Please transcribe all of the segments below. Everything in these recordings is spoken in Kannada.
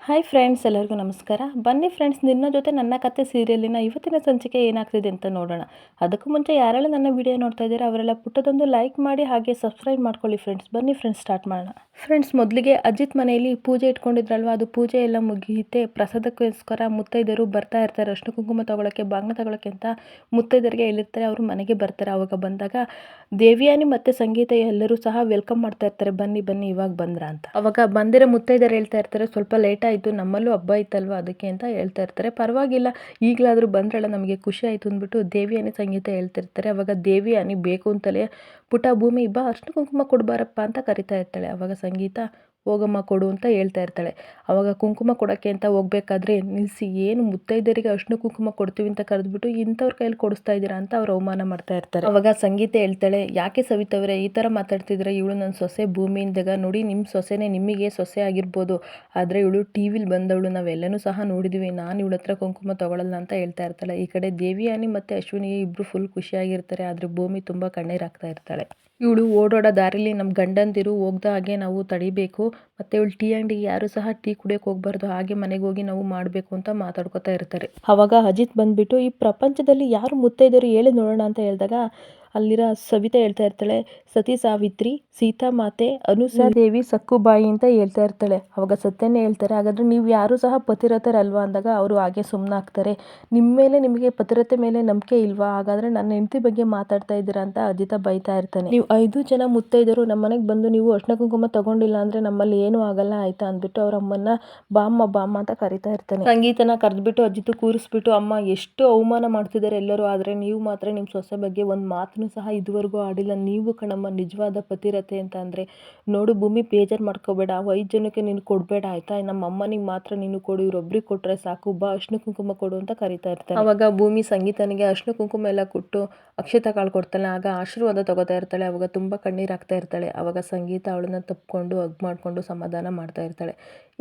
ಹಾಯ್ ಫ್ರೆಂಡ್ಸ್, ಎಲ್ಲರಿಗೂ ನಮಸ್ಕಾರ. ಬನ್ನಿ ಫ್ರೆಂಡ್ಸ್, ನಿನ್ನ ಜೊತೆ ನನ್ನ ಕತೆ ಸೀರಿಯಲಿನ ಇವತ್ತಿನ ಸಂಚಿಕೆ ಏನಾಗ್ತಿದೆ ಅಂತ ನೋಡೋಣ. ಅದಕ್ಕೂ ಮುಂಚೆ ಯಾರೆಲ್ಲ ನನ್ನ ವಿಡಿಯೋ ನೋಡ್ತಾ ಇದ್ದೀರಾ ಅವರೆಲ್ಲ ಪುಟ್ಟದೊಂದು ಲೈಕ್ ಮಾಡಿ ಹಾಗೆ ಸಬ್ಸ್ಕ್ರೈಬ್ ಮಾಡ್ಕೊಳ್ಳಿ ಫ್ರೆಂಡ್ಸ್. ಬನ್ನಿ ಫ್ರೆಂಡ್ಸ್, ಸ್ಟಾರ್ಟ್ ಮಾಡೋಣ. ಫ್ರೆಂಡ್ಸ್, ಮೊದಲಿಗೆ ಅಜಿತ್ ಮನೆಯಲ್ಲಿ ಪೂಜೆ ಇಟ್ಕೊಂಡಿದ್ರಲ್ವ, ಅದು ಪೂಜೆ ಎಲ್ಲ ಮುಗಿಯುತ್ತೆ. ಪ್ರಸಾದಕ್ಕೋಸ್ಕರ ಮುತ್ತೈದೆಯರು ಬರ್ತಾ ಇರ್ತಾರೆ. ಅರ್ಶಿನ ಕುಂಕುಮ ತಗೊಳ್ಳೋಕ್ಕೆ, ಬಾಗ್ನ ತಗೊಳ್ಳೋಕ್ಕೆ ಅಂತ ಮುತ್ತೈದರಿಗೆ ಹೇಳಿರ್ತಾರೆ. ಅವರು ಮನೆಗೆ ಬರ್ತಾರೆ. ಅವಾಗ ಬಂದಾಗ ದೇವಿಯಾನಿ ಮತ್ತು ಸಂಗೀತ ಎಲ್ಲರೂ ಸಹ ವೆಲ್ಕಮ್ ಮಾಡ್ತಾ ಇರ್ತಾರೆ. ಬನ್ನಿ ಬನ್ನಿ, ಇವಾಗ ಬಂದ್ರ ಅಂತ. ಅವಾಗ ಬಂದಿರೋ ಮುತ್ತೈದೆಯರು ಹೇಳ್ತಾ ಇರ್ತಾರೆ, ಸ್ವಲ್ಪ ಲೇಟ್ ಆಯಿತು, ನಮ್ಮಲ್ಲೂ ಹಬ್ಬ ಇತ್ತಲ್ವ ಅದಕ್ಕೆ ಅಂತ ಹೇಳ್ತಾ ಇರ್ತಾರೆ. ಪರವಾಗಿಲ್ಲ, ಈಗಲಾದರೂ ಬಂದ್ರಲ್ಲ, ನಮಗೆ ಖುಷಿ ಆಯಿತು ಅಂದ್ಬಿಟ್ಟು ದೇವಿಯಾನಿ ಸಂಗೀತ ಹೇಳ್ತಿರ್ತಾರೆ. ಅವಾಗ ದೇವಿಯಾನಿ ಬೇಕು ಅಂತಲೇ ಪುಟ್ಟ ಭೂಮಿ ಬಾ ಅರ್ಶಿನ ಕುಂಕುಮ ಕೊಡ್ಬಾರಪ್ಪ ಅಂತ ಕರಿತಾ ಇರ್ತಾಳೆ. ಅವಾಗ ಸಂಗೀತ ಹೋಗಮ್ಮ ಕೊಡು ಅಂತ ಹೇಳ್ತಾ ಇರ್ತಾಳೆ. ಅವಾಗ ಕುಂಕುಮ ಕೊಡೋಕ್ಕೆ ಅಂತ ಹೋಗ್ಬೇಕಾದ್ರೆ ನಿಲ್ಲಿಸಿ, ಏನು ಮುತ್ತೈದರಿಗೆ ಅರ್ಶಿನ ಕುಂಕುಮ ಕೊಡ್ತೀವಿ ಅಂತ ಕರೆದ್ಬಿಟ್ಟು ಇಂಥವ್ರ ಕೈಯಲ್ಲಿ ಕೊಡಿಸ್ತಾ ಇದ್ದೀರಾ ಅಂತ ಅವ್ರು ಅವಮಾನ ಮಾಡ್ತಾ ಇರ್ತಾರೆ. ಅವಾಗ ಸಂಗೀತ ಹೇಳ್ತಾಳೆ, ಯಾಕೆ ಸವಿತವ್ರೆ ಈ ಥರ ಮಾತಾಡ್ತಿದ್ರೆ, ಇವಳು ನನ್ನ ಸೊಸೆ ಭೂಮಿಯಿಂದಾಗ ನೋಡಿ, ನಿಮ್ಮ ಸೊಸೆನೇ ನಿಮಗೆ ಸೊಸೆ ಆಗಿರ್ಬೋದು, ಆದರೆ ಇವಳು ಟಿ ವಿಲಿ ಬಂದವಳು, ನಾವೆಲ್ಲನೂ ಸಹ ನೋಡಿದ್ವಿ, ನಾನು ಇವಳ ಹತ್ರ ಕುಂಕುಮ ತಗೊಳ್ಳಲ್ಲ ಅಂತ ಹೇಳ್ತಾ ಇರ್ತಾಳೆ. ಈ ಕಡೆ ದೇವಿಯಾನಿ ಮತ್ತು ಅಶ್ವಿನಿ ಇಬ್ಬರು ಫುಲ್ ಖುಷಿಯಾಗಿರ್ತಾರೆ. ಆದರೆ ಭೂಮಿ ತುಂಬ ಕಣ್ಣೀರಾಗ್ತಾ ಇರ್ತಾಳೆ. ಇವಳು ಓಡೋಡೋ ದಾರಿಲಿ ನಮ್ಮ ಗಂಡಂದಿರು ಹೋಗ್ದ ಹಾಗೆ ನಾವು ತಡಿಬೇಕು, ಮತ್ತು ಇವಳು ಟೀ ಅಂಗಡಿಗೆ ಯಾರು ಸಹ ಟೀ ಕುಡಿಯೋಕೆ ಹೋಗ್ಬಾರ್ದು, ಹಾಗೆ ಮನೆಗೆ ಹೋಗಿ ನಾವು ಮಾಡಬೇಕು ಅಂತ ಮಾತಾಡ್ಕೊತಾ ಇರ್ತಾರೆ. ಅವಾಗ ಅಜಿತ್ ಬಂದ್ಬಿಟ್ಟು, ಈ ಪ್ರಪಂಚದಲ್ಲಿ ಯಾರು ಮುತ್ತೈದರು ಹೇಳಿ ನೋಡೋಣ ಅಂತ ಹೇಳಿದಾಗ ಅಲ್ಲಿರೋ ಸವಿತಾ ಹೇಳ್ತಾ ಇರ್ತಾಳೆ, ಸತಿ ಸಾವಿತ್ರಿ, ಸೀತಾ ಮಾತೆ, ಅನುಸೂಯ ದೇವಿ, ಸಕ್ಕುಬಾಯಿ ಅಂತ ಹೇಳ್ತಾ ಇರ್ತಾಳೆ. ಅವಾಗ ಸತ್ಯನೇ ಹೇಳ್ತಾರೆ, ಹಾಗಾದ್ರೆ ನೀವು ಯಾರು ಸಹ ಪತಿರಥರಲ್ವಾ ಅಂದಾಗ ಅವರು ಹಾಗೆ ಸುಮ್ಮನಾಗ್ತಾರೆ. ನಿಮ್ಮ ಮೇಲೆ, ನಿಮಗೆ ಪತಿರತೆ ಮೇಲೆ ನಂಬಿಕೆ ಇಲ್ವಾ, ಹಾಗಾದ್ರೆ ನನ್ನ ಹೆಂಡತಿ ಬಗ್ಗೆ ಮಾತಾಡ್ತಾ ಇದ್ದೀರಾ ಅಂತ ಅಜಿತ ಬೈತಾ ಇರ್ತಾನೆ. ನೀವು 5 ಜನ ಮುತ್ತೈದರು ನಮ್ಮ ಮನೆಗೆ ಬಂದು ನೀವು ಅರ್ಶಿನ ಕುಂಕುಮ ತಗೊಂಡಿಲ್ಲ ಅಂದ್ರೆ ನಮ್ಮಲ್ಲಿ ಏನೂ ಆಗಲ್ಲ ಆಯ್ತಾ ಅಂದ್ಬಿಟ್ಟು ಅವ್ರ ಅಮ್ಮನ್ನ ಬಾಮ್ಮ ಬಾಮ್ಮ ಅಂತ ಕರಿತಾ ಇರ್ತಾನೆ. ಸಂಗೀತನ ಕರೆದ್ಬಿಟ್ಟು ಅಜಿತ್ ಕೂರಿಸ್ಬಿಟ್ಟು, ಅಮ್ಮ ಎಷ್ಟು ಅವಮಾನ ಮಾಡ್ತಿದ್ದಾರೆ ಎಲ್ಲರೂ, ಆದರೆ ನೀವು ಮಾತ್ರ ನಿಮ್ಮ ಸೊಸೆ ಬಗ್ಗೆ ಒಂದು ಮಾತನ್ನು ಸಹ ಇದುವರೆಗೂ ಆಡಿಲ್ಲ, ನೀವು ಕಣಮ್ಮ ನಿಜವಾದ ಪತಿರತೆ ಅಂತ. ಅಂದರೆ ನೋಡು ಭೂಮಿ, ಬೇಜಾರು ಮಾಡ್ಕೋಬೇಡ, 5 ಜನಕ್ಕೆ ನೀನು ಕೊಡಬೇಡ ಆಯ್ತಾ, ನಮ್ಮ ಅಮ್ಮನಿಗೆ ಮಾತ್ರ ನೀನು ಕೊಡು, ಇವ್ರೊಬ್ರಿಗೆ ಕೊಟ್ಟರೆ ಸಾಕು, ಬಾ ಅರ್ಶಿನ ಕುಂಕುಮ ಕೊಡು ಅಂತ ಕರಿತಾ ಇರ್ತಾನೆ. ಅವಾಗ ಭೂಮಿ ಸಂಗೀತನಿಗೆ ಅರ್ಶಿನ ಕುಂಕುಮ ಎಲ್ಲ ಕೊಟ್ಟು ಅಕ್ಷತೆ ಕಾಳು ಕೊಡ್ತಾಳೆ. ಆಗ ಆಶೀರ್ವಾದ ತಗೋತಾ ಇರ್ತಾಳೆ. ಅವಾಗ ತುಂಬ ಕಣ್ಣೀರಾಗ್ತಾ ಇರ್ತಾಳೆ. ಅವಾಗ ಸಂಗೀತ ಅವಳನ್ನ ತಪ್ಪಿಕೊಂಡು ಹಗ್ ಮಾಡಿಕೊಂಡು ಸಮಾಧಾನ ಮಾಡ್ತಾ ಇರ್ತಾಳೆ.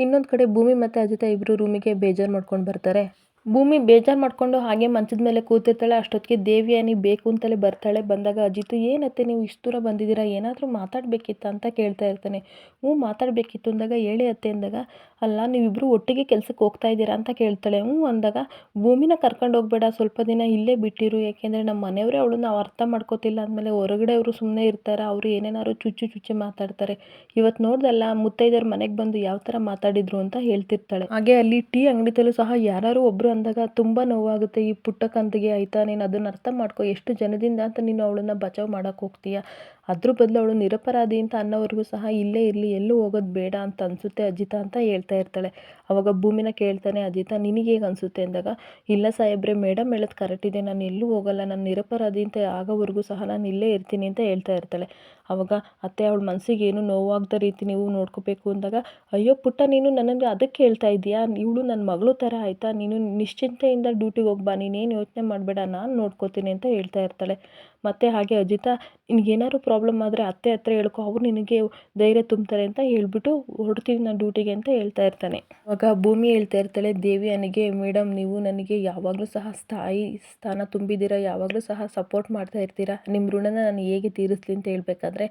ಇನ್ನೊಂದು ಕಡೆ ಭೂಮಿ ಮತ್ತು ಅಜಿತ ಇಬ್ಬರು ರೂಮಿಗೆ ಬೇಜಾರು ಮಾಡ್ಕೊಂಡು ಬರ್ತಾರೆ. ಭೂಮಿ ಬೇಜಾರು ಮಾಡಿಕೊಂಡು ಹಾಗೆ ಮಂಚದ ಮೇಲೆ ಕೂತಿರ್ತಾಳೆ. ಅಷ್ಟೊತ್ತಿಗೆ ದೇವಿಯಾನಿ ಬೇಕು ಅಂತಲೇ ಬರ್ತಾಳೆ. ಬಂದಾಗ ಅಜಿತು, ಏನತ್ತೆ ನೀವು ಇಷ್ಟು ದೂರ ಬಂದಿದ್ದೀರಾ, ಏನಾದರೂ ಮಾತಾಡಬೇಕಿತ್ತ ಅಂತ ಕೇಳ್ತಾ ಇರ್ತಾನೆ. ಹ್ಞೂ ಮಾತಾಡಬೇಕಿತ್ತು ಅಂದಾಗ, ಹೇಳಿ ಅತ್ತೆ ಅಂದಾಗ, ಅಲ್ಲ ನೀವಿಬ್ಬರು ಒಟ್ಟಿಗೆ ಕೆಲಸಕ್ಕೆ ಹೋಗ್ತಾ ಇದ್ದೀರಾ ಅಂತ ಕೇಳ್ತಾಳೆ. ಹ್ಞೂ ಅಂದಾಗ, ಭೂಮಿನ ಕರ್ಕೊಂಡು ಹೋಗ್ಬೇಡ, ಸ್ವಲ್ಪ ದಿನ ಇಲ್ಲೇ ಬಿಟ್ಟಿರು, ಯಾಕೆಂದರೆ ನಮ್ಮ ಮನೆಯವರೇ ಅವಳನ್ನ ಅರ್ಥ ಮಾಡ್ಕೋತಿಲ್ಲ ಅಂದಮೇಲೆ ಹೊರಗಡೆ ಅವರು ಸುಮ್ಮನೆ ಇರ್ತಾರೆ, ಅವರು ಏನೇನಾದ್ರು ಚುಚ್ಚಿ ಮಾತಾಡ್ತಾರೆ. ಇವತ್ತು ನೋಡ್ದಲ್ಲ ಮುತ್ತೈದೆಯರು ಮನೆಗೆ ಬಂದು ಯಾವ ಥರ ಮಾತಾಡಿದ್ರು ಅಂತ ಹೇಳ್ತಿರ್ತಾಳೆ. ಹಾಗೆ ಅಲ್ಲಿ ಟೀ ಅಂಗಡಿತಲ್ಲೂ ಸಹ ಯಾರು ಒಬ್ಬರು ಅಂದಾಗ ತುಂಬ ನೋವಾಗುತ್ತೆ. ಈ ಪುಟ್ಟ ಕಂತಿಗೆ ಆಯಿತಾ, ನೀನು ಅದನ್ನು ಅರ್ಥ ಮಾಡ್ಕೊ, ಎಷ್ಟು ಜನದಿಂದ ಅಂತ ನೀನು ಅವಳನ್ನು ಬಚಾವ್ ಮಾಡೋಕ್ಕೆ ಹೋಗ್ತೀಯ, ಅದ್ರ ಬದಲು ಅವಳು ನಿರಪರಾಧಿ ಅಂತ ಅನ್ನೋವರೆಗೂ ಸಹ ಇಲ್ಲೇ ಇರಲಿ, ಎಲ್ಲೂ ಹೋಗೋದು ಬೇಡ ಅಂತ ಅನಿಸುತ್ತೆ ಅಜಿತ ಅಂತ ಹೇಳ್ತಾ ಇರ್ತಾಳೆ. ಅವಾಗ ಭೂಮಿನ ಕೇಳ್ತಾನೆ ಅಜಿತ, ನಿನಗೆ ಹೇಗೆ ಅನಿಸುತ್ತೆ ಅಂದಾಗ, ಇಲ್ಲ ಸಾಹೇಬ್ರೆ, ಮೇಡಮ್ ಹೇಳೋದು ಕರೆಕ್ಟ್ ಇದೆ, ನಾನು ಎಲ್ಲೂ ಹೋಗಲ್ಲ, ನಾನು ನಿರಪರಾಧಿ ಅಂತ ಆಗೋವರೆಗೂ ಸಹ ನಾನು ಇಲ್ಲೇ ಇರ್ತೀನಿ ಅಂತ ಹೇಳ್ತಾ ಇರ್ತಾಳೆ. ಅವಾಗ ಅತ್ತೆ, ಅವಳ ಮನಸ್ಸಿಗೆ ಏನು ನೋವಾಗದ ರೀತಿ ನೀವು ನೋಡ್ಕೋಬೇಕು ಅಂದಾಗ, ಅಯ್ಯೋ ಪುಟ್ಟ, ನೀನು ನನ್ನನ್ನು ಅದಕ್ಕೆ ಹೇಳ್ತಾ ಇದೀಯಾ, ಇವಳು ನನ್ನ ಮಗಳು ಥರ ಆಯಿತಾ, ನೀನು ನಿಶ್ಚಿಂತೆಯಿಂದ ಡ್ಯೂಟಿಗೆ ಹೋಗ್ಬಾ, ನೀನೇನು ಯೋಚನೆ ಮಾಡಬೇಡ, ನಾನು ನೋಡ್ಕೋತೀನಿ ಅಂತ ಹೇಳ್ತಾ ಇರ್ತಾಳೆ. ಮತ್ತು ಹಾಗೆ ಅಜಿತ, ನಿನಗೇನಾದ್ರು ಪ್ರಾಬ್ಲಮ್ ಆದರೆ ಅತ್ತೆ ಹತ್ರ ಹೇಳ್ಕೊ, ಅವ್ರು ನಿನಗೆ ಧೈರ್ಯ ತುಂಬ್ತಾರೆ ಅಂತ ಹೇಳ್ಬಿಟ್ಟು ಹೊರಡ್ತೀನಿ ನಾನು ಡ್ಯೂಟಿಗೆ ಅಂತ ಹೇಳ್ತಾ ಇರ್ತಾನೆ. ಆವಾಗ ಭೂಮಿ ಹೇಳ್ತಾ ಇರ್ತಾಳೆ ದೇವಿಯಾನಿಗೆ, ಮೇಡಮ್ ನೀವು ನನಗೆ ಯಾವಾಗಲೂ ಸಹ ತಾಯಿ ಸ್ಥಾನ ತುಂಬಿದ್ದೀರಾ, ಯಾವಾಗಲೂ ಸಹ ಸಪೋರ್ಟ್ ಮಾಡ್ತಾ ಇರ್ತೀರಾ, ನಿಮ್ಮ ಋಣನ ನಾನು ಹೇಗೆ ತೀರಿಸ್ಲಿ ಅಂತ ಹೇಳ್ಬೇಕಾದ್ರೆ,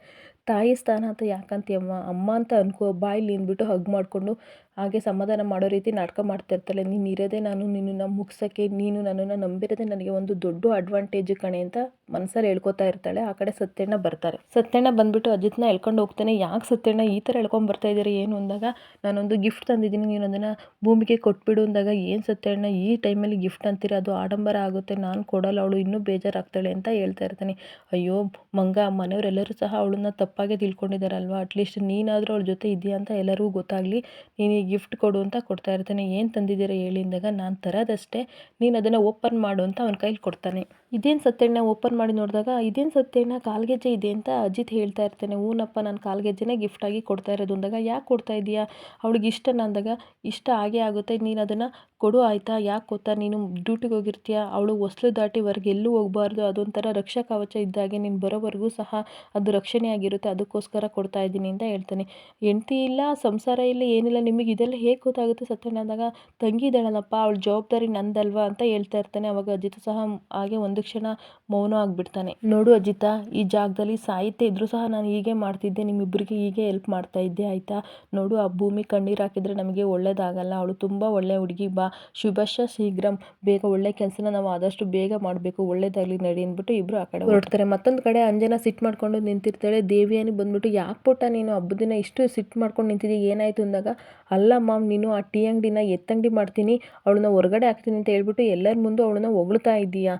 ತಾಯಿ ಸ್ಥಾನ ಅಂತ ಯಾಕಂತೀಯಮ್ಮ, ಅಮ್ಮ ಅಂತ ಅನ್ಕೋ ಬಾಯಲ್ಲಿ ಅಂದ್ಬಿಟ್ಟು ಹಗ್ ಮಾಡಿಕೊಂಡು ಹಾಗೆ ಸಮಾಧಾನ ಮಾಡೋ ರೀತಿ ನಾಟಕ ಮಾಡ್ತಾ ಇರ್ತಾಳೆ. ನೀನು ಇರೋದೇ ನಾನು ನಿನ್ನನ್ನು ಮುಗ್ಸೋಕ್ಕೆ, ನೀನು ನನ್ನನ್ನು ನಂಬಿರೋದೇ ನನಗೆ ಒಂದು ದೊಡ್ಡ ಅಡ್ವಾಂಟೇಜ್ ಕಣೆ ಅಂತ ಮನಸ್ಸಲ್ಲಿ ಹೇಳ್ಕೊತಾ ಇರ್ತಾಳೆ. ಆ ಕಡೆ ಸತ್ಯಣ್ಣ ಬರ್ತಾರೆ. ಸತ್ಯಣ್ಣ ಬಂದ್ಬಿಟ್ಟು ಅಜಿತ್ನ ಹೇಳ್ಕೊಂಡು ಹೋಗ್ತಾನೆ. ಯಾಕೆ ಸತ್ಯಣ್ಣ ಈ ಥರ ಹೇಳ್ಕೊಂಡು ಬರ್ತಾ ಇದ್ದೀರಿ ಏನು ಅಂದಾಗ, ನಾನೊಂದು ಗಿಫ್ಟ್ ತಂದಿದ್ದೀನಿ, ನೀನು ಅದನ್ನು ಭೂಮಿಗೆ ಕೊಟ್ಬಿಡು ಅಂದಾಗ, ಏನು ಸತ್ಯಣ್ಣ ಈ ಟೈಮಲ್ಲಿ ಗಿಫ್ಟ್ ಅಂತೀರ, ಅದು ಆಡಂಬರ ಆಗುತ್ತೆ, ನಾನು ಕೊಡಲ್ಲ, ಅವಳು ಇನ್ನೂ ಬೇಜಾರಾಗ್ತಾಳೆ ಅಂತ ಹೇಳ್ತಾ ಇರ್ತಾನೆ. ಅಯ್ಯೋ ಮಂಗ, ಮನೆಯವರೆಲ್ಲರೂ ಸಹ ಅವಳನ್ನ ತಪ್ಪಾಗೆ ತಿಳ್ಕೊಂಡಿದ್ದಾರಲ್ವ, ಅಟ್ಲೀಸ್ಟ್ ನೀನಾದರೂ ಅವಳ ಜೊತೆ ಇದೆಯಾ ಅಂತ ಎಲ್ಲರಿಗೂ ಗೊತ್ತಾಗಲಿ, ನೀನು ಈ ಗಿಫ್ಟ್ ಕೊಡು ಅಂತ ಕೊಡ್ತಾ ಇರ್ತಾನೆ. ಏನು ತಂದಿದ್ದೀರಾ ಹೇಳಿ ಅಂದಾಗ, ನಾನು ತರೋದಷ್ಟೇ, ನೀನು ಅದನ್ನು ಓಪನ್ ಮಾಡು ಅಂತ ಅವನ ಕೈಲಿ ಕೊಡ್ತಾನೆ. ಇದೇನು ಸತ್ಯಣ್ಣ ಓಪನ್ ಮಾಡಿ ನೋಡಿದಾಗ, ಇದೇನು ಸತ್ಯಣ್ಣ ಕಾಲ್ಗೆಜ್ಜೆ ಇದೆ ಅಂತ ಅಜಿತ್ ಹೇಳ್ತಾ ಇರ್ತಾನೆ. ಹೂನಪ್ಪ, ನಾನು ಕಾಲ್ಗೆಜ್ಜೆನೇ ಗಿಫ್ಟಾಗಿ ಕೊಡ್ತಾ ಇರೋದು ಅಂದಾಗ, ಯಾಕೆ ಕೊಡ್ತಾ ಇದೀಯಾ, ಅವಳಿಗೆ ಇಷ್ಟನ ಅಂದಾಗ, ಇಷ್ಟ ಆಗೇ ಆಗುತ್ತೆ, ನೀನು ಅದನ್ನು ಕೊಡು ಆಯಿತಾ, ಯಾಕೆ ಗೊತ್ತಾ, ನೀನು ಡ್ಯೂಟಿಗೆ ಹೋಗಿರ್ತೀಯ, ಅವಳು ಹೊಸ್ಲು ದಾಟಿ ಹೊರಗೆ ಎಲ್ಲೂ ಹೋಗಬಾರ್ದು, ಅದೊಂಥರ ರಕ್ಷಾ ಕವಚ ಇದ್ದಾಗೆ, ನೀನು ಬರೋವರೆಗೂ ಸಹ ಅದು ರಕ್ಷಣೆ ಆಗಿರುತ್ತೆ, ಅದಕ್ಕೋಸ್ಕರ ಕೊಡ್ತಾ ಇದ್ದೀನಿ ಅಂತ ಹೇಳ್ತಾನೆ. ಹೆಂಡತಿ ಇಲ್ಲ, ಸಂಸಾರ ಇಲ್ಲ, ಏನಿಲ್ಲ, ನಿಮಗೆ ಇದೆಲ್ಲ ಹೇಗೆ ಗೊತ್ತಾಗುತ್ತೆ ಸತ್ಯಣ್ಣ ಅಂದಾಗ, ತಂಗಿ ಇದ್ದಾಳಲ್ಲಪ್ಪ, ಅವಳ ಜವಾಬ್ದಾರಿ ನಂದಲ್ವಾ ಅಂತ ಹೇಳ್ತಾ ಇರ್ತಾನೆ. ಅವಾಗ ಅಜಿತ್ ಸಹ ಹಾಗೆ ಒಂದು ತಕ್ಷಣ ಮೌನ ಆಗಿಬಿಡ್ತಾನೆ. ನೋಡು ಅಜಿತ, ಈ ಜಾಗದಲ್ಲಿ ಸಾಹಿತ್ಯ ಇದ್ರೂ ಸಹ ನಾನು ಹೀಗೆ ಮಾಡ್ತಿದ್ದೆ, ನಿಮ್ಮಿಬ್ಬರಿಗೆ ಹೀಗೆ ಹೆಲ್ಪ್ ಮಾಡ್ತಾ ಇದ್ದೆ ಆಯಿತಾ. ನೋಡು ಆ ಭೂಮಿ ಕಣ್ಣೀರು ಹಾಕಿದರೆ ನಮಗೆ ಒಳ್ಳೇದಾಗಲ್ಲ, ಅವಳು ತುಂಬ ಒಳ್ಳೆ ಹುಡುಗಿ, ಬಾ ಶುಭಶ್ಯ ಶೀಘ್ರಂ, ಬೇಗ ಒಳ್ಳೆ ಕೆಲಸನ ನಾವು ಆದಷ್ಟು ಬೇಗ ಮಾಡಬೇಕು, ಒಳ್ಳೇದಾಗಲಿ ನಡಿ ಅಂದ್ಬಿಟ್ಟು ಇಬ್ಬರು ಆ ಕಡೆ ಹೊರಡ್ತಾರೆ. ಮತ್ತೊಂದು ಕಡೆ ಅಂಜನಾ ಸಿಟ್ಟು ಮಾಡ್ಕೊಂಡು ನಿಂತಿರ್ತಾಳೆ. ದೇವಿಯಾನಿ ಬಂದ್ಬಿಟ್ಟು, ಯಾಕೆ ಪುಟ್ಟ ನೀನು ಹಬ್ಬದ ದಿನ ಇಷ್ಟು ಸಿಟ್ಟು ಮಾಡ್ಕೊಂಡು ನಿಂತಿದ್ದೀವಿ, ಏನಾಯಿತು ಅಂದಾಗ, ಅಲ್ಲ ಮಾಮ್, ನೀನು ಆ ಟೀ ಅಂಗಡಿನ ಎತ್ತಂಗಡಿ ಮಾಡ್ತೀನಿ, ಅವಳನ್ನ ಹೊರಗಡೆ ಹಾಕ್ತೀನಿ ಅಂತ ಹೇಳ್ಬಿಟ್ಟು ಎಲ್ಲರ ಮುಂದೆ ಅವಳನ್ನ ಹೊಗಳ್ತಾ ಇದ್ದೀಯಾ,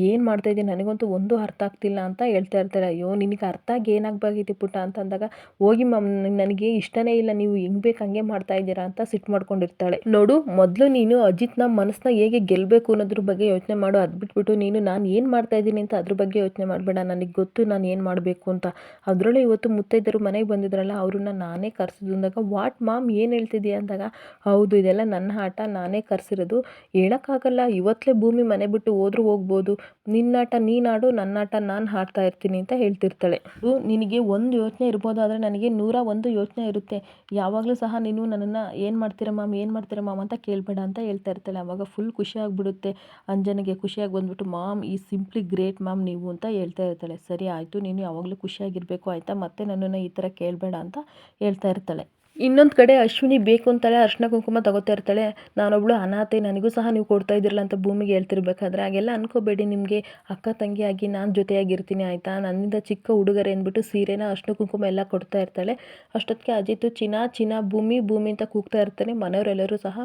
ಏನು ಮಾಡ್ತಾ ಇದ್ದೀನಿ, ನನಗಂತೂ ಒಂದು ಅರ್ಥ ಆಗ್ತಿಲ್ಲ ಅಂತ ಹೇಳ್ತಾ ಇರ್ತಾರೆ. ಅಯ್ಯೋ ನಿನಗೆ ಅರ್ಥ ಆಗಿ ಏನಾಗಬೇಕಿತ್ತು ಪುಟ್ಟ ಅಂತ ಅಂದಾಗ, ಹೋಗಿ ಮ್ಯಾಮ್, ನನಗೆ ಇಷ್ಟನೇ ಇಲ್ಲ, ನೀವು ಹೆಂಗೆ ಬೇಕು ಹಂಗೆ ಮಾಡ್ತಾ ಇದ್ದೀರಾ ಅಂತ ಸಿಟ್ಟು ಮಾಡ್ಕೊಂಡಿರ್ತಾಳೆ. ನೋಡು, ಮೊದಲು ನೀನು ಅಜಿತ್ನ ಮನಸ್ಸನ್ನ ಹೇಗೆ ಗೆಲ್ಲಬೇಕು ಅನ್ನೋದ್ರ ಬಗ್ಗೆ ಯೋಚನೆ ಮಾಡು, ಅದು ಬಿಟ್ಬಿಟ್ಟು ನೀನು ನಾನು ಏನು ಮಾಡ್ತಾ ಇದ್ದೀನಿ ಅಂತ ಅದ್ರ ಬಗ್ಗೆ ಯೋಚನೆ ಮಾಡಬೇಡ, ನನಗೆ ಗೊತ್ತು ನಾನು ಏನು ಮಾಡಬೇಕು ಅಂತ. ಅದರಲ್ಲೂ ಇವತ್ತು ಮುತ್ತೈದರು ಮನೆಗೆ ಬಂದಿದ್ರಲ್ಲ, ಅವ್ರನ್ನ ನಾನೇ ಕರೆಸಿದ್ದು ಅಂದಾಗ, ವಾಟ್ ಮಾಮ್, ಏನು ಹೇಳ್ತಿದ್ದೀಯ ಅಂದಾಗ, ಹೌದು ಇದೆಲ್ಲ ನನ್ನ ಆಟ, ನಾನೇ ಕರೆಸಿರೋದು, ಹೇಳೋಕ್ಕಾಗಲ್ಲ, ಇವತ್ತಲೇ ಭೂಮಿ ಮನೆ ಬಿಟ್ಟು ಹೋದ್ರೂ ಹೋಗ್ಬೋದು, ನಿನ್ನಾಟ ನೀನಾಡು, ನನ್ನಾಟ ನಾನು ಆಡ್ತಾ ಇರ್ತೀನಿ ಅಂತ ಹೇಳ್ತಿರ್ತಾಳೆ. ನಿನಗೆ ಒಂದು ಯೋಚನೆ ಇರ್ಬೋದು, ಆದರೆ ನನಗೆ 101 ಯೋಚನೆ ಇರುತ್ತೆ, ಯಾವಾಗಲೂ ಸಹ ನೀನು ನನ್ನನ್ನು ಏನು ಮಾಡ್ತೀರಾ ಮ್ಯಾಮ್ ಅಂತ ಕೇಳಬೇಡ ಅಂತ ಹೇಳ್ತಾ ಇರ್ತಾಳೆ. ಆವಾಗ ಫುಲ್ ಖುಷಿ ಆಗಿಬಿಡುತ್ತೆ ಅಂಜನಿಗೆ. ಖುಷಿಯಾಗಿ ಬಂದ್ಬಿಟ್ಟು, ಮಾಮ್ ಈ ಸಿಂಪ್ಲಿ ಗ್ರೇಟ್ ಮ್ಯಾಮ್ ನೀವು ಅಂತ ಹೇಳ್ತಾ ಇರ್ತಾಳೆ. ಸರಿ ಆಯಿತು, ನೀನು ಯಾವಾಗಲೂ ಖುಷಿಯಾಗಿರಬೇಕು ಆಯಿತಾ, ಮತ್ತೆ ನನ್ನನ್ನು ಈ ಥರ ಕೇಳಬೇಡ ಅಂತ ಹೇಳ್ತಾ ಇರ್ತಾಳೆ. ಇನ್ನೊಂದು ಕಡೆ ಅಶ್ವಿನಿ ಬೇಕು ಅಂತಾಳೆ ಅರ್ಶಿನ ಕುಂಕುಮ ತಗೋತಾ ಇರ್ತಾಳೆ. ನಾನೊಬ್ಳು ಅನಾಥೆ, ನನಗೂ ಸಹ ನೀವು ಕೊಡ್ತಾ ಇದ್ದಿರಲ್ಲ ಅಂತ ಭೂಮಿಗೆ ಹೇಳ್ತಿರ್ಬೇಕಾದ್ರೆ, ಹಾಗೆಲ್ಲ ಅನ್ಕೋಬೇಡಿ, ನಿಮಗೆ ಅಕ್ಕ ತಂಗಿಯಾಗಿ ನಾನು ಜೊತೆಯಾಗಿರ್ತೀನಿ ಆಯಿತಾ, ನನ್ನಿಂದ ಚಿಕ್ಕ ಹುಡುಗರೆ ಅಂದ್ಬಿಟ್ಟು ಸೀರೆನ ಅರ್ಶಿನ ಕುಂಕುಮ ಎಲ್ಲ ಕೊಡ್ತಾ ಇರ್ತಾಳೆ. ಅಷ್ಟೊತ್ತಿಗೆ ಅಜಿತ್ ಚಿನ್ನ ಭೂಮಿ ಅಂತ ಕೂಗ್ತಾ ಇರ್ತಾನೆ. ಮನೆಯವರೆಲ್ಲರೂ ಸಹ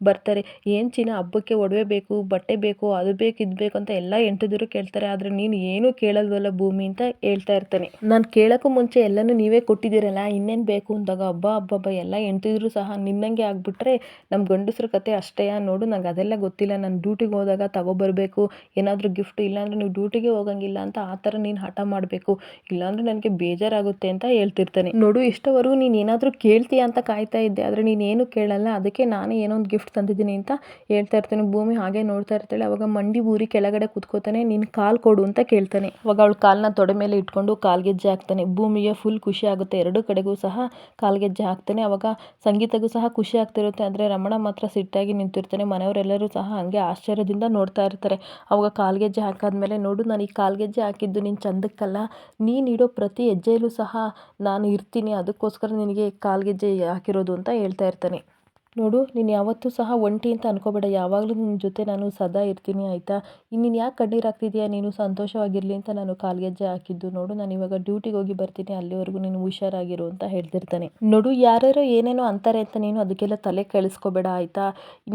ಬರ್ತಾರೆ. ಏನು ಚಿನ್ನ, ಹಬ್ಬಕ್ಕೆ ಒಡವೆ ಬೇಕು, ಬಟ್ಟೆ ಬೇಕು, ಅದು ಬೇಕು ಇದು ಬೇಕು ಅಂತ ಎಲ್ಲ ಎಂಟಿದ್ರು ಕೇಳ್ತಾರೆ, ಆದರೆ ನೀನು ಏನೂ ಕೇಳಲ್ವಲ್ಲ ಭೂಮಿ ಅಂತ ಹೇಳ್ತಾ ಇರ್ತಾನೆ. ನಾನು ಕೇಳೋಕ್ಕೂ ಮುಂಚೆ ಎಲ್ಲನೂ ನೀವೇ ಕೊಟ್ಟಿದ್ದೀರಲ್ಲ, ಇನ್ನೇನು ಬೇಕು ಅಂದಾಗ, ಹಬ್ಬ ಎಲ್ಲ ಎಂಟಿದ್ರು ಸಹ ನಿನ್ನಂಗೆ ಆಗಿಬಿಟ್ರೆ ನಮ್ಮ ಗಂಡಸ್ರ ಕತೆ ಅಷ್ಟೇ. ನೋಡು, ನಂಗೆ ಅದೆಲ್ಲ ಗೊತ್ತಿಲ್ಲ, ನಾನು ಡ್ಯೂಟಿಗೆ ಹೋದಾಗ ತಗೊಬರ್ಬೇಕು ಏನಾದರೂ ಗಿಫ್ಟು, ಇಲ್ಲಾಂದರೆ ನೀವು ಡ್ಯೂಟಿಗೆ ಹೋಗಂಗಿಲ್ಲ ಅಂತ ಆ ಥರ ನೀನು ಹಠ ಮಾಡಬೇಕು, ಇಲ್ಲಾಂದರೆ ನನಗೆ ಬೇಜಾರಾಗುತ್ತೆ ಅಂತ ಹೇಳ್ತಿರ್ತಾನೆ. ನೋಡು, ಇಷ್ಟವರೆಗೂ ನೀನು ಏನಾದರೂ ಕೇಳ್ತೀಯ ಅಂತ ಕಾಯ್ತಾ ಇದ್ದೆ, ಆದರೆ ನೀನೇನು ಕೇಳಲ್ಲ, ಅದಕ್ಕೆ ನಾನೇ ಏನೋ ಒಂದು ಗಿಫ್ಟ್ ತಂದಿದ್ದೀನಿ ಅಂತ ಹೇಳ್ತಾ ಇರ್ತಾನೆ. ಭೂಮಿ ಹಾಗೆ ನೋಡ್ತಾ ಇರ್ತಾಳೆ. ಅವಾಗ ಮಂಡಿ ಊರಿ ಕೆಳಗಡೆ ಕೂತ್ಕೋತಾನೆ. ನೀನು ಕಾಲು ಕೊಡು ಅಂತ ಕೇಳ್ತಾನೆ. ಅವಾಗ ಅವಳು ಕಾಲನ್ನ ತೊಡೆ ಮೇಲೆ ಇಟ್ಕೊಂಡು ಕಾಲ್ಗೆಜ್ಜೆ ಹಾಕ್ತಾನೆ. ಭೂಮಿಗೆ ಫುಲ್ ಖುಷಿ ಆಗುತ್ತೆ, ಎರಡು ಕಡೆಗೂ ಸಹ ಕಾಲ್ಗೆಜ್ಜೆ ಹಾಕ್ತಾನೆ. ಅವಾಗ ಸಂಗೀತಗೂ ಸಹ ಖುಷಿ ಆಗ್ತಿರುತ್ತೆ, ಆದರೆ ರಮಣ ಮಾತ್ರ ಸಿಟ್ಟಾಗಿ ನಿಂತಿರ್ತಾನೆ. ಮನೆಯವರೆಲ್ಲರೂ ಸಹ ಹಾಗೆ ಆಶ್ಚರ್ಯದಿಂದ ನೋಡ್ತಾ ಇರ್ತಾರೆ. ಅವಾಗ ಕಾಲ್ಗೆಜ್ಜೆ ಹಾಕಾದ್ಮೇಲೆ, ನೋಡು, ನಾನು ಈ ಕಾಲ್ಗೆಜ್ಜೆ ಹಾಕಿದ್ದು ನಿನ್ನ ಚಂದಕ್ಕಲ್ಲ, ನೀನು ಇಡೋ ಪ್ರತಿ ಹೆಜ್ಜೆಯಲ್ಲೂ ಸಹ ನಾನು ಇರ್ತೀನಿ, ಅದಕ್ಕೋಸ್ಕರ ನಿನಗೆ ಕಾಲ್ಗೆಜ್ಜೆ ಹಾಕಿರೋದು ಅಂತ ಹೇಳ್ತಾ ಇರ್ತಾನೆ. ನೋಡು, ನೀನು ಯಾವತ್ತೂ ಸಹ ಒಂಟಿ ಅಂತ ಅನ್ಕೋಬೇಡ, ಯಾವಾಗಲೂ ನಿನ್ನ ಜೊತೆ ನಾನು ಸದಾ ಇರ್ತೀನಿ ಆಯಿತಾ. ನೀನು ಯಾಕೆ ಕಣ್ಣೀರು ಹಾಕ್ತಿದೀಯಾ, ನೀನು ಸಂತೋಷವಾಗಿರಲಿ ಅಂತ ನಾನು ಕಾಲ್ಗೆಜ್ಜೆ ಹಾಕಿದ್ದು. ನೋಡು, ನಾನು ಇವಾಗ ಡ್ಯೂಟಿಗೆ ಹೋಗಿ ಬರ್ತೀನಿ, ಅಲ್ಲಿವರೆಗೂ ನೀನು ಹುಷಾರಾಗಿರು ಅಂತ ಹೇಳ್ತಿರ್ತಾನೆ. ನೋಡು, ಯಾರ್ಯಾರೋ ಏನೇನೋ ಅಂತಾರೆ ಅಂತ ನೀನು ಅದಕ್ಕೆಲ್ಲ ತಲೆ ಕೆಡಿಸ್ಕೋಬೇಡ ಆಯಿತಾ.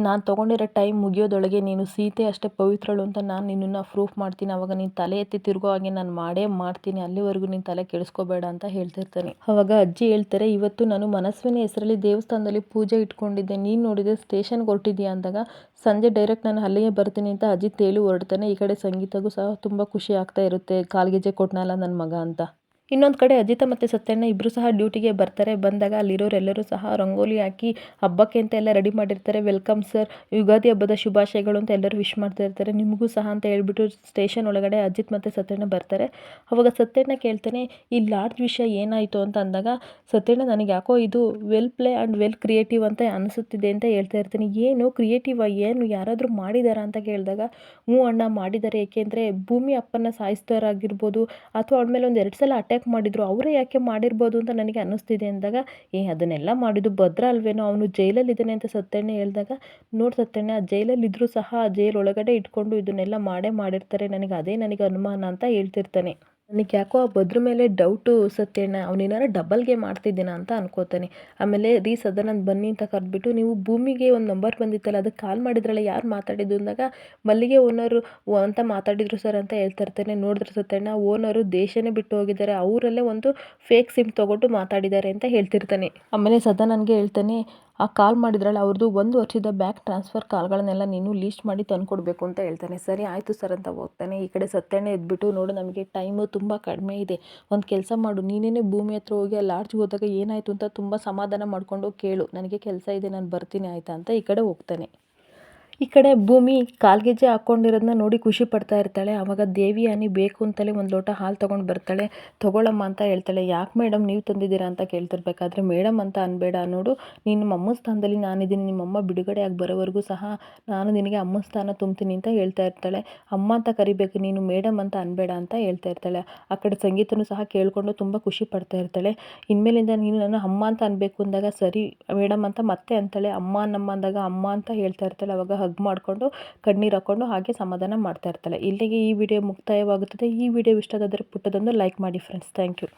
ನಾನು ತೊಗೊಂಡಿರೋ ಟೈಮ್ ಮುಗಿಯೋದೊಳಗೆ ನೀನು ಸೀತೆ ಅಷ್ಟೇ ಪವಿತ್ರಳು ಅಂತ ನಾನು ನಿನ್ನನ್ನು ಪ್ರೂಫ್ ಮಾಡ್ತೀನಿ, ಅವಾಗ ನೀನು ತಲೆ ಎತ್ತಿ ತಿರುಗೋ ಹಾಗೆ ನಾನು ಮಾಡೇ ಮಾಡ್ತೀನಿ, ಅಲ್ಲಿವರೆಗೂ ನೀನು ತಲೆ ಕೆಡಿಸ್ಕೋಬೇಡ ಅಂತ ಹೇಳ್ತಿರ್ತಾನೆ. ಅವಾಗ ಅಜ್ಜಿ ಹೇಳ್ತಾರೆ, ಇವತ್ತು ನಾನು ಮನಸ್ವಿನಿ ಹೆಸರಲ್ಲಿ ದೇವಸ್ಥಾನದಲ್ಲಿ ಪೂಜೆ ಇಟ್ಕೊಂಡಿದ್ದೆ, ನೀನು ನೋಡಿದರೆ ಸ್ಟೇಷನ್ಗೆ ಹೊರಟಿದ್ಯಾ ಅಂದಾಗ, ಸಂಜೆ ಡೈರೆಕ್ಟ್ ನಾನು ಅಲ್ಲಿಗೆ ಬರ್ತೀನಿ ಅಂತ ಅಜಿತ್ ಹೇಳಿ ಹೊರಡ್ತಾನೆ. ಈ ಕಡೆ ಸಂಗೀತಗೂ ಸಹ ತುಂಬ ಖುಷಿ ಆಗ್ತಾ ಇರುತ್ತೆ, ಕಾಲ್ಗೆಜ್ಜೆ ಕೊಟ್ಟನಲ್ಲ ನನ್ನ ಮಗ ಅಂತ. ಇನ್ನೊಂದು ಕಡೆ ಅಜಿತ ಮತ್ತು ಸತ್ಯಣ್ಣ ಇಬ್ಬರು ಸಹ ಡ್ಯೂಟಿಗೆ ಬರ್ತಾರೆ. ಬಂದಾಗ ಅಲ್ಲಿರೋರೆಲ್ಲರೂ ಸಹ ರಂಗೋಲಿ ಹಾಕಿ ಹಬ್ಬಕ್ಕೆ ಅಂತ ಎಲ್ಲ ರೆಡಿ ಮಾಡಿರ್ತಾರೆ. ವೆಲ್ಕಮ್ ಸರ್, ಯುಗಾದಿ ಹಬ್ಬದ ಶುಭಾಶಯಗಳು ಅಂತ ಎಲ್ಲರೂ ವಿಶ್ ಮಾಡ್ತಾ ಇರ್ತಾರೆ, ನಿಮಗೂ ಸಹ ಅಂತ ಹೇಳ್ಬಿಟ್ಟು ಸ್ಟೇಷನ್ ಒಳಗಡೆ ಅಜಿತ್ ಮತ್ತು ಸತ್ಯಣ್ಣ ಬರ್ತಾರೆ. ಅವಾಗ ಸತ್ಯಣ್ಣ ಕೇಳ್ತಾನೆ, ಈ ಲಾಡ್ಜ್ ವಿಷಯ ಏನಾಯಿತು ಅಂತ ಅಂದಾಗ, ಸತ್ಯಣ್ಣ, ನನಗೆ ಯಾಕೋ ಇದು well play and well creative ಅಂತ ಅನಿಸುತ್ತಿದೆ ಅಂತ ಹೇಳ್ತಾ ಇರ್ತೀನಿ. ಏನು ಕ್ರಿಯೇಟಿವ್, ಏನು ಯಾರಾದರೂ ಮಾಡಿದಾರಾ ಅಂತ ಕೇಳಿದಾಗ, ಹ್ಞೂ ಅಣ್ಣ ಮಾಡಿದ್ದಾರೆ, ಏಕೆಂದರೆ ಭೂಮಿ ಅಪ್ಪನ ಸಾಯಿಸ್ತಾರಾಗಿರ್ಬೋದು, ಅಥವಾ ಅವಳ ಮೇಲೆ ಒಂದು 2 ಸಲ ಅಟ್ಯಾಕ್ ಮಾಡಿದ್ರು, ಅವರೇ ಯಾಕೆ ಮಾಡಿರ್ಬೋದು ಅಂತ ನನಗೆ ಅನ್ನಿಸ್ತಿದೆ ಅಂದಾಗ, ಅದನ್ನೆಲ್ಲ ಮಾಡಿದ್ದು ಭದ್ರ ಅಲ್ವೇನೋ, ಅವನು ಜೈಲಲ್ಲಿದ್ದಾನೆ ಅಂತ ಸತ್ಯಣ್ಣ ಹೇಳಿದಾಗ, ನೋಡಿ ಸತ್ಯಣ್ಣ, ಜೈಲಲ್ಲಿದ್ದರೂ ಸಹ ಜೈಲ್ ಒಳಗಡೆ ಇಟ್ಕೊಂಡು ಇದನ್ನೆಲ್ಲ ಮಾಡಿರ್ತಾರೆ, ನನಗೆ ಅನುಮಾನ ಅಂತ ಹೇಳ್ತಿರ್ತಾನೆ. ನನಗೆ ಯಾಕೋ ಆ ಭದ್ರ ಮೇಲೆ ಡೌಟು ಸತ್ಯಣ್ಣ, ಅವನೇನಾರ ಡಬಲ್ ಗೇಮ್ ಆಡ್ತಿದ್ದೀನ ಅಂತ ಅನ್ಕೋತಾನೆ. ಆಮೇಲೆ ಸದಾನಂದ್ ಬನ್ನಿ ಅಂತ ಕರೆದ್ಬಿಟ್ಟು, ನೀವು ಭೂಮಿಗೆ ಒಂದು ನಂಬರ್ ಬಂದಿತ್ತಲ್ಲ, ಅದಕ್ಕೆ ಕಾಲ್ ಮಾಡಿದ್ರಲ್ಲ, ಯಾರು ಮಾತಾಡಿದ್ದು ಅಂದಾಗ, ಮಲ್ಲಿಗೆ ಓನರು ಅಂತ ಮಾತಾಡಿದ್ರು ಸರ್ ಅಂತ ಹೇಳ್ತಾ ಇರ್ತಾನೆ. ನೋಡಿದ್ರೆ ಸತ್ಯಣ್ಣ, ಓನರು ದೇಶನೇ ಬಿಟ್ಟು ಹೋಗಿದ್ದಾರೆ, ಅವರಲ್ಲೇ ಒಂದು ಫೇಕ್ ಸಿಮ್ ತೊಗೊಂಡು ಮಾತಾಡಿದ್ದಾರೆ ಅಂತ ಹೇಳ್ತಿರ್ತಾನೆ. ಆಮೇಲೆ ಸದಾನಂದ್ಗೆ ಹೇಳ್ತಾನೆ, ಆ ಕಾಲ್ ಮಾಡಿದ್ರಲ್ಲ, ಅವ್ರದ್ದು 1 ವರ್ಷದ ಬ್ಯಾಕ್ ಟ್ರಾನ್ಸ್ಫರ್ ಕಾಲ್ಗಳನ್ನೆಲ್ಲ ನೀನು ಲೀಸ್ಟ್ ಮಾಡಿ ತಂದುಕೊಡ್ಬೇಕು ಅಂತ ಹೇಳ್ತಾನೆ. ಸರಿ ಆಯಿತು ಸರ್ ಅಂತ ಹೋಗ್ತಾನೆ. ಈ ಕಡೆ ಸತ್ಯಣ್ಣ ಎದ್ಬಿಟ್ಟು, ನೋಡು, ನಮಗೆ ಟೈಮು ತುಂಬ ಕಡಿಮೆ ಇದೆ, ಒಂದು ಕೆಲಸ ಮಾಡು, ನೀನೇ ಭೂಮಿ ಹತ್ರ ಹೋಗಿ ಆ ಲಾಡ್ಜ್ಗೆ ಹೋದಾಗ ಏನಾಯಿತು ಅಂತ ತುಂಬ ಸಮಾಧಾನ ಮಾಡಿಕೊಂಡು ಕೇಳು, ನನಗೆ ಕೆಲಸ ಇದೆ, ನಾನು ಬರ್ತೀನಿ ಆಯಿತಾ ಅಂತ ಈ ಕಡೆ ಹೋಗ್ತಾನೆ. ಈ ಕಡೆ ಭೂಮಿ ಕಾಲ್ಗೆಜ್ಜೆ ಹಾಕ್ಕೊಂಡಿರೋದನ್ನ ನೋಡಿ ಖುಷಿ ಪಡ್ತಾ ಇರ್ತಾಳೆ. ಆವಾಗ ದೇವಿ ಆನಿ ಬೇಕು ಅಂತಲೇ ಒಂದು ಲೋಟ ಹಾಲು ತೊಗೊಂಡು ಬರ್ತಾಳೆ. ತೊಗೊಳಮ್ಮ ಅಂತ ಹೇಳ್ತಾಳೆ. ಯಾಕೆ ಮೇಡಮ್ ನೀವು ತಂದಿದ್ದೀರಾ ಅಂತ ಕೇಳ್ತಿರ್ಬೇಕಾದ್ರೆ, ಮೇಡಮ್ ಅಂತ ಅನ್ಬೇಡ ನೋಡು, ನೀನು ಅಮ್ಮನ ಸ್ಥಾನದಲ್ಲಿ ನಾನಿದ್ದೀನಿ, ನಿಮ್ಮಮ್ಮ ಬಿಡುಗಡೆ ಆಗಿ ಬರೋವರೆಗೂ ಸಹ ನಾನು ನಿನಗೆ ಅಮ್ಮನ ಸ್ಥಾನ ತುಂಬ್ತೀನಿ ಅಂತ ಹೇಳ್ತಾ ಇರ್ತಾಳೆ. ಅಮ್ಮ ಅಂತ ಕರಿಬೇಕು, ನೀನು ಮೇಡಮ್ ಅಂತ ಅನ್ಬೇಡ ಅಂತ ಹೇಳ್ತಾ ಇರ್ತಾಳೆ. ಆ ಕಡೆ ಸಂಗೀತನೂ ಸಹ ಕೇಳಿಕೊಂಡು ತುಂಬ ಖುಷಿ ಪಡ್ತಾ ಇರ್ತಾಳೆ. ಇನ್ಮೇಲಿಂದ ನೀನು ನನ್ನ ಅಮ್ಮ ಅಂತ ಅನ್ಬೇಕು ಅಂದಾಗ ಸರಿ ಮೇಡಮ್ ಅಂತ ಮತ್ತೆ ಅಂತಾಳೆ. ಅಮ್ಮ ನಮ್ಮ ಅಂದಾಗ ಅಮ್ಮ ಅಂತ ಹೇಳ್ತಾ ಇರ್ತಾಳೆ. ಅವಾಗ ಹಗ್ ಮಾಡಿಕೊಂಡು ಕಣ್ಣೀರು ಹಾಕ್ಕೊಂಡು ಹಾಗೆ ಸಮಾಧಾನ ಮಾಡ್ತಾ ಇರ್ತಾಳೆ. ಇಲ್ಲಿಗೆ ಈ ವಿಡಿಯೋ ಮುಕ್ತಾಯವಾಗುತ್ತದೆ. ಈ ವಿಡಿಯೋ ಇಷ್ಟ ಆದರೆ ಪುಟ್ಟದೊಂದು ಲೈಕ್ ಮಾಡಿ ಫ್ರೆಂಡ್ಸ್. Thank you.